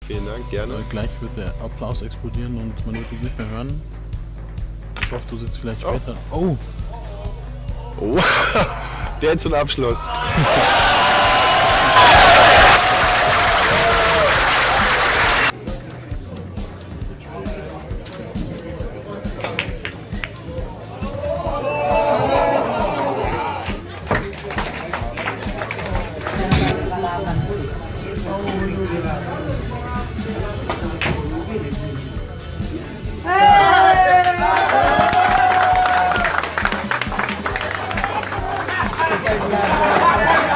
Vielen Dank, gerne. Gleich wird der Applaus explodieren und man wird ihn nicht mehr hören. Ich hoffe, du sitzt vielleicht später. Oh! Oh, der zum Abschluss.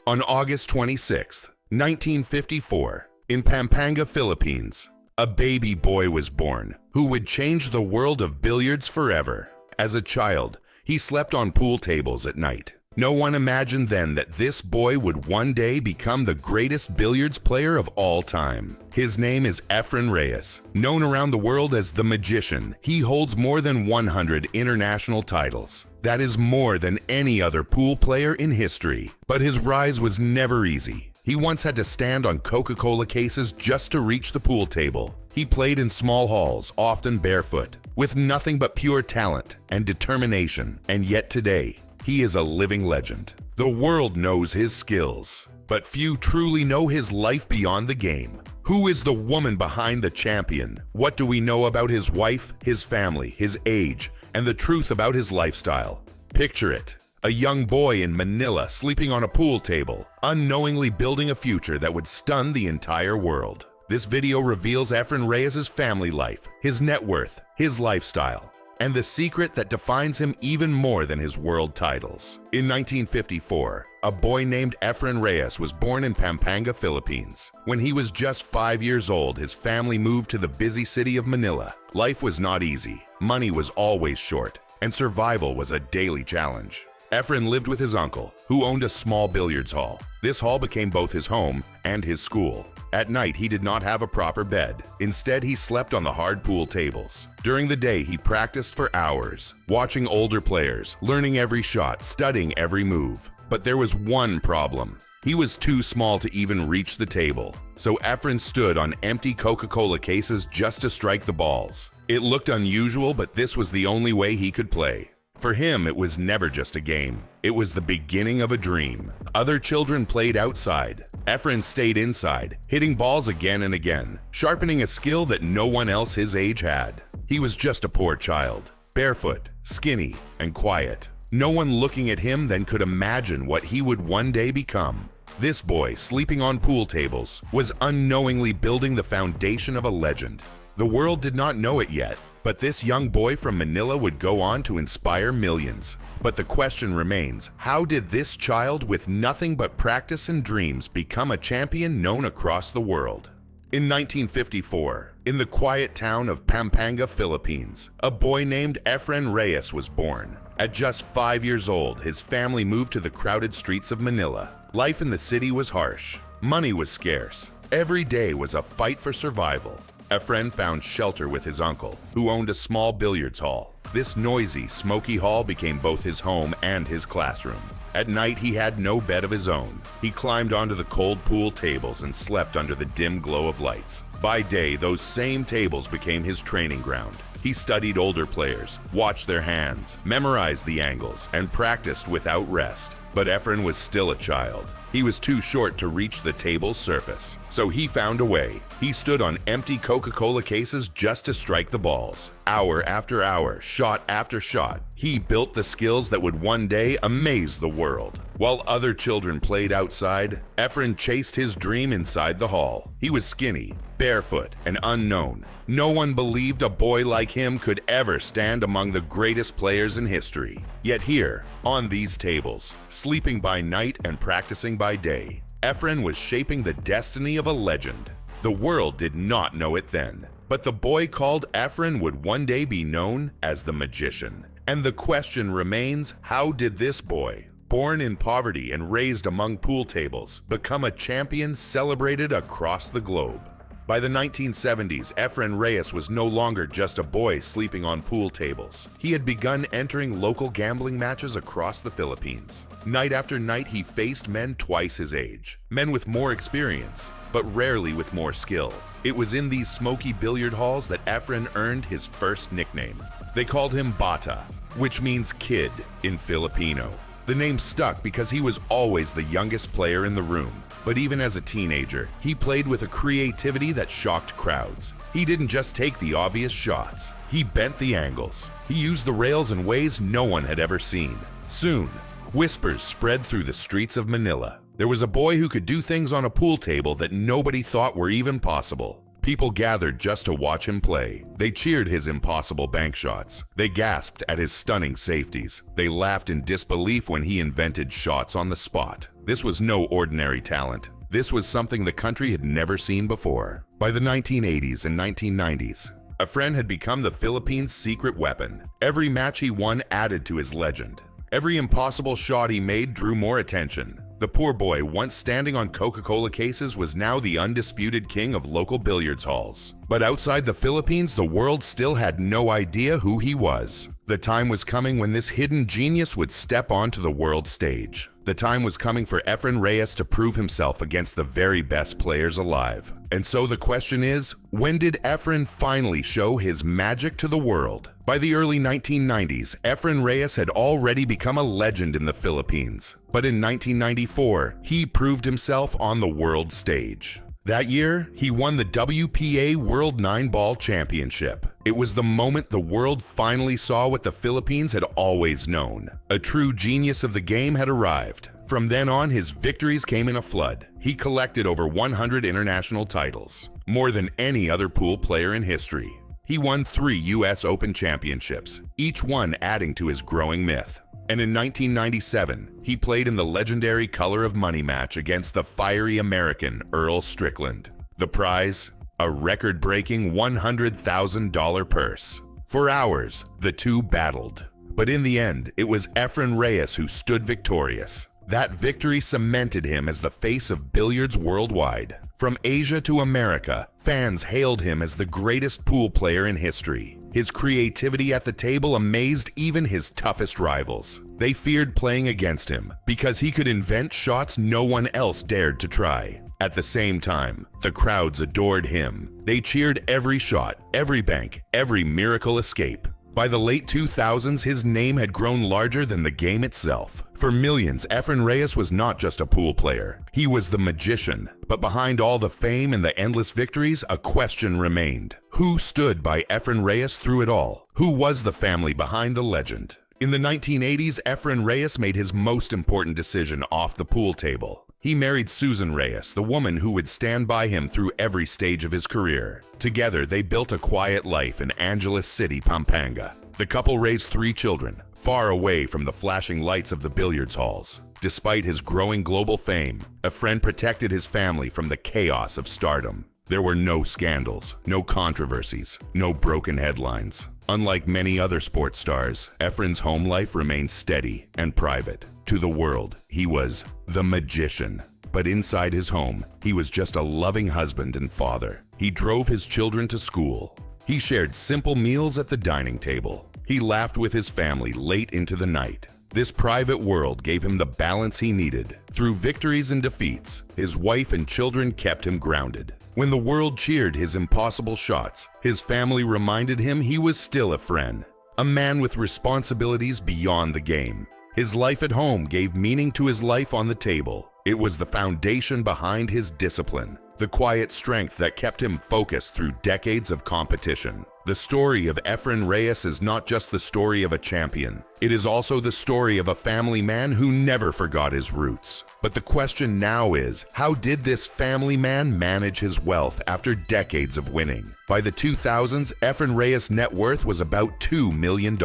On August 26, 1954, in Pampanga, Philippines, a baby boy was born who would change the world of billiards forever. As a child, he slept on pool tables at night. No one imagined then that this boy would one day become the greatest billiards player of all time. His name is Efren Reyes. Known around the world as the Magician, he holds more than 100 international titles. That is more than any other pool player in history. But his rise was never easy. He once had to stand on Coca-Cola cases just to reach the pool table. He played in small halls, often barefoot, with nothing but pure talent and determination. And yet today, he is a living legend. The world knows his skills, but few truly know his life beyond the game. Who is the woman behind the champion? What do we know about his wife, his family, his age, and the truth about his lifestyle? Picture it. A young boy in Manila sleeping on a pool table, unknowingly building a future that would stun the entire world. This video reveals Efren Reyes' family life, his net worth, his lifestyle, and the secret that defines him even more than his world titles. In 1954, a boy named Efren Reyes was born in Pampanga, Philippines. When he was just 5 years old, his family moved to the busy city of Manila. Life was not easy, money was always short, and survival was a daily challenge. Efren lived with his uncle, who owned a small billiards hall. This hall became both his home and his school. At night, he did not have a proper bed. Instead, he slept on the hard pool tables. During the day, he practiced for hours, watching older players, learning every shot, studying every move. But there was one problem. He was too small to even reach the table. So Efren stood on empty Coca-Cola cases just to strike the balls. It looked unusual, but this was the only way he could play. For him, it was never just a game. It was the beginning of a dream. Other children played outside. Efren stayed inside, hitting balls again and again, sharpening a skill that no one else his age had. He was just a poor child, barefoot, skinny, and quiet. No one looking at him then could imagine what he would one day become. This boy, sleeping on pool tables, was unknowingly building the foundation of a legend. The world did not know it yet, but this young boy from Manila would go on to inspire millions. But the question remains, how did this child with nothing but practice and dreams become a champion known across the world? In 1954, in the quiet town of Pampanga, Philippines, a boy named Efren Reyes was born. At just 5 years old, his family moved to the crowded streets of Manila. Life in the city was harsh. Money was scarce. Every day was a fight for survival. Efren found shelter with his uncle, who owned a small billiards hall. This noisy, smoky hall became both his home and his classroom. At night, he had no bed of his own. He climbed onto the cold pool tables and slept under the dim glow of lights. By day, those same tables became his training ground. He studied older players, watched their hands, memorized the angles, and practiced without rest. But Efren was still a child. He was too short to reach the table's surface. So he found a way. He stood on empty Coca-Cola cases just to strike the balls. Hour after hour, shot after shot, he built the skills that would one day amaze the world. While other children played outside, Efren chased his dream inside the hall. He was skinny, barefoot, and unknown. No one believed a boy like him could ever stand among the greatest players in history. Yet here, on these tables, sleeping by night and practicing by day, Efren was shaping the destiny of a legend. The world did not know it then, but the boy called Efren would one day be known as the Magician. And the question remains, how did this boy, born in poverty and raised among pool tables, become a champion celebrated across the globe? By the 1970s, Efren Reyes was no longer just a boy sleeping on pool tables. He had begun entering local gambling matches across the Philippines. Night after night, he faced men twice his age, men with more experience, but rarely with more skill. It was in these smoky billiard halls that Efren earned his first nickname. They called him Bata, which means kid in Filipino. The name stuck because he was always the youngest player in the room. But even as a teenager, he played with a creativity that shocked crowds. He didn't just take the obvious shots. He bent the angles. He used the rails in ways no one had ever seen. Soon, whispers spread through the streets of Manila. There was a boy who could do things on a pool table that nobody thought were even possible. People gathered just to watch him play. They cheered his impossible bank shots. They gasped at his stunning safeties. They laughed in disbelief when he invented shots on the spot. This was no ordinary talent. This was something the country had never seen before. By the 1980s and 1990s, Efren had become the Philippines' secret weapon. Every match he won added to his legend. Every impossible shot he made drew more attention. The poor boy, once standing on Coca-Cola cases, was now the undisputed king of local billiards halls. But outside the Philippines, the world still had no idea who he was. The time was coming when this hidden genius would step onto the world stage. The time was coming for Efren Reyes to prove himself against the very best players alive. And so the question is, when did Efren finally show his magic to the world? By the early 1990s, Efren Reyes had already become a legend in the Philippines. But in 1994, he proved himself on the world stage. That year, he won the WPA World 9-Ball Championship. It was the moment the world finally saw what the Philippines had always known. A true genius of the game had arrived. From then on, his victories came in a flood. He collected over 100 international titles, more than any other pool player in history. He won 3 US Open championships, each one adding to his growing myth. And in 1997, he played in the legendary Color of Money match against the fiery American Earl Strickland. The prize? A record-breaking $100,000 purse. For hours, the two battled. But in the end, it was Efren Reyes who stood victorious. That victory cemented him as the face of billiards worldwide. From Asia to America, fans hailed him as the greatest pool player in history. His creativity at the table amazed even his toughest rivals. They feared playing against him because he could invent shots no one else dared to try. At the same time, the crowds adored him. They cheered every shot, every bank, every miracle escape. By the late 2000s, his name had grown larger than the game itself. For millions, Efren Reyes was not just a pool player. He was the magician. But behind all the fame and the endless victories, a question remained. Who stood by Efren Reyes through it all? Who was the family behind the legend? In the 1980s, Efren Reyes made his most important decision off the pool table. He married Susan Reyes, the woman who would stand by him through every stage of his career. Together, they built a quiet life in Angeles City, Pampanga. The couple raised 3 children, far away from the flashing lights of the billiards halls. Despite his growing global fame, Efren protected his family from the chaos of stardom. There were no scandals, no controversies, no broken headlines. Unlike many other sports stars, Efren's home life remained steady and private. To the world, he was the magician. But inside his home, he was just a loving husband and father. He drove his children to school. He shared simple meals at the dining table. He laughed with his family late into the night. This private world gave him the balance he needed. Through victories and defeats, his wife and children kept him grounded. When the world cheered his impossible shots, his family reminded him he was still a friend, a man with responsibilities beyond the game. His life at home gave meaning to his life on the table. It was the foundation behind his discipline, the quiet strength that kept him focused through decades of competition. The story of Efren Reyes is not just the story of a champion. It is also the story of a family man who never forgot his roots. But the question now is, how did this family man manage his wealth after decades of winning? By the 2000s, Efren Reyes' net worth was about $2 million.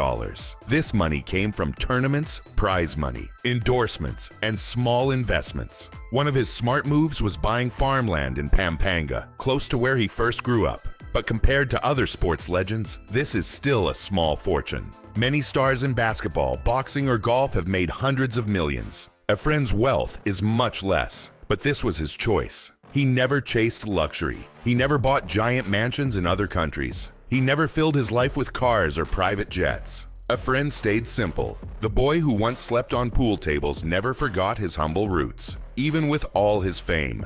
This money came from tournaments, prize money, endorsements, and small investments. One of his smart moves was buying farmland in Pampanga, close to where he first grew up. But compared to other sports legends, this is still a small fortune. Many stars in basketball, boxing, or golf have made hundreds of millions. Efren's wealth is much less, but this was his choice. He never chased luxury. He never bought giant mansions in other countries. He never filled his life with cars or private jets. Efren stayed simple. The boy who once slept on pool tables never forgot his humble roots, even with all his fame.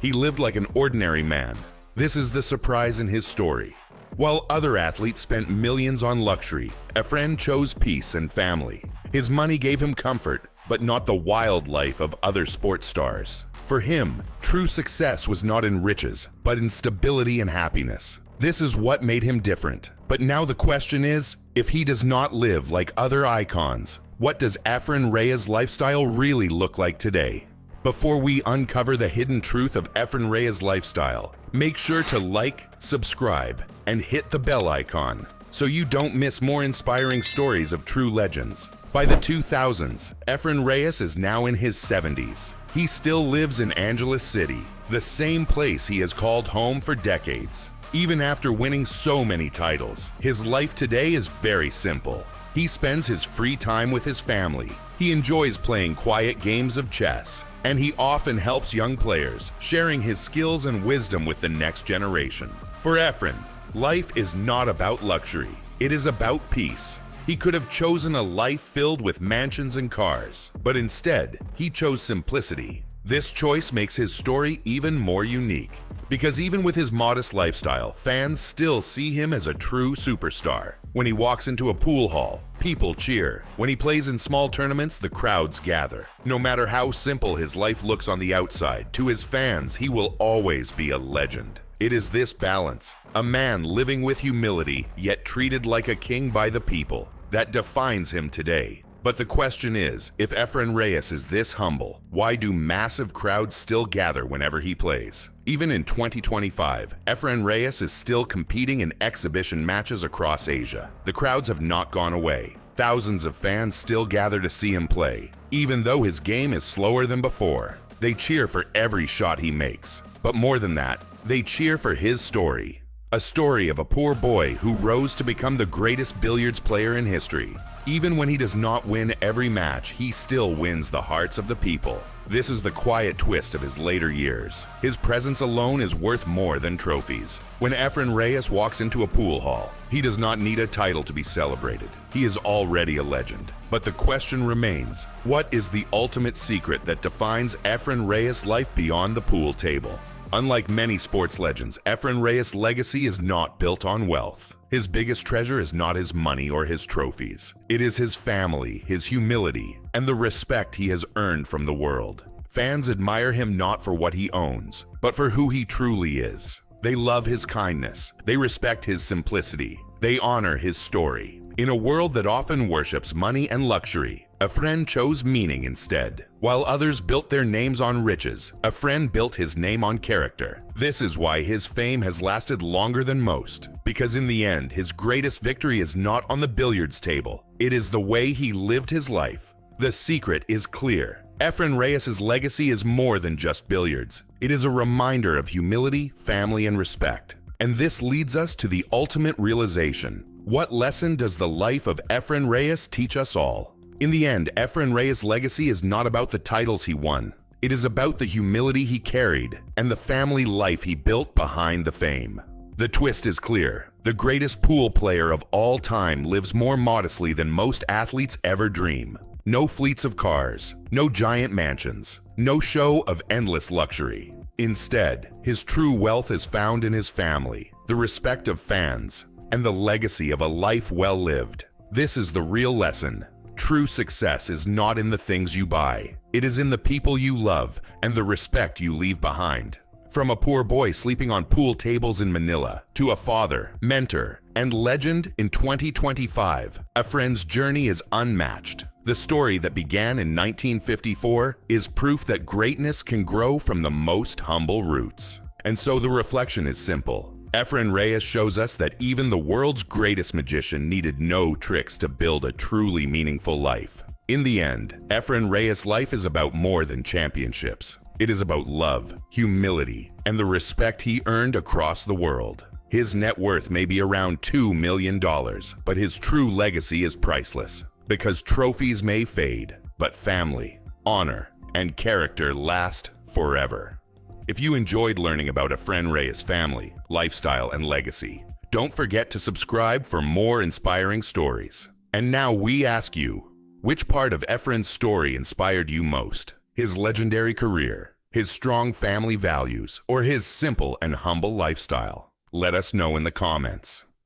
He lived like an ordinary man. This is the surprise in his story. While other athletes spent millions on luxury, Efren chose peace and family. His money gave him comfort, but not the wild life of other sports stars. For him, true success was not in riches, but in stability and happiness. This is what made him different. But now the question is, if he does not live like other icons, what does Efren Reyes' lifestyle really look like today? Before we uncover the hidden truth of Efren Reyes' lifestyle, make sure to like, subscribe, and hit the bell icon so you don't miss more inspiring stories of true legends. By the 2000s, Efren Reyes is now in his 70s. He still lives in Angeles City, the same place he has called home for decades. Even after winning so many titles, his life today is very simple. He spends his free time with his family. He enjoys playing quiet games of chess, and he often helps young players, sharing his skills and wisdom with the next generation. For Efren, life is not about luxury. It is about peace. He could have chosen a life filled with mansions and cars, but instead, he chose simplicity. This choice makes his story even more unique, because even with his modest lifestyle, fans still see him as a true superstar. When he walks into a pool hall, people cheer. When he plays in small tournaments, the crowds gather. No matter how simple his life looks on the outside, to his fans, he will always be a legend. It is this balance, a man living with humility, yet treated like a king by the people, that defines him today. But the question is, if Efren Reyes is this humble, why do massive crowds still gather whenever he plays? Even in 2025, Efren Reyes is still competing in exhibition matches across Asia. The crowds have not gone away. Thousands of fans still gather to see him play. Even though his game is slower than before, they cheer for every shot he makes. But more than that, they cheer for his story. A story of a poor boy who rose to become the greatest billiards player in history. Even when he does not win every match, he still wins the hearts of the people. This is the quiet twist of his later years. His presence alone is worth more than trophies. When Efren Reyes walks into a pool hall, he does not need a title to be celebrated. He is already a legend. But the question remains, what is the ultimate secret that defines Efren Reyes' life beyond the pool table? Unlike many sports legends, Efren Reyes' legacy is not built on wealth. His biggest treasure is not his money or his trophies. It is his family, his humility, and the respect he has earned from the world. Fans admire him not for what he owns, but for who he truly is. They love his kindness. They respect his simplicity. They honor his story. In a world that often worships money and luxury, Efren chose meaning instead. While others built their names on riches, Efren built his name on character. This is why his fame has lasted longer than most. Because in the end, his greatest victory is not on the billiards table. It is the way he lived his life. The secret is clear. Efren Reyes' legacy is more than just billiards. It is a reminder of humility, family, and respect. And this leads us to the ultimate realization. What lesson does the life of Efren Reyes teach us all? In the end, Efren Reyes' legacy is not about the titles he won. It is about the humility he carried and the family life he built behind the fame. The twist is clear. The greatest pool player of all time lives more modestly than most athletes ever dream. No fleets of cars, no giant mansions, no show of endless luxury. Instead, his true wealth is found in his family, the respect of fans, and the legacy of a life well lived. This is the real lesson. True success is not in the things you buy. It is in the people you love and the respect you leave behind. From a poor boy sleeping on pool tables in Manila to a father, mentor, and legend in 2025, Efren's journey is unmatched. The story that began in 1954 is proof that greatness can grow from the most humble roots. And so the reflection is simple. Efren Reyes shows us that even the world's greatest magician needed no tricks to build a truly meaningful life. In the end, Efren Reyes' life is about more than championships. It is about love, humility, and the respect he earned across the world. His net worth may be around $2 million, but his true legacy is priceless. Because trophies may fade, but family, honor, and character last forever. If you enjoyed learning about Efren Reyes' family, lifestyle, and legacy, don't forget to subscribe for more inspiring stories. And now we ask you, which part of Efren's story inspired you most? His legendary career, his strong family values, or his simple and humble lifestyle? Let us know in the comments.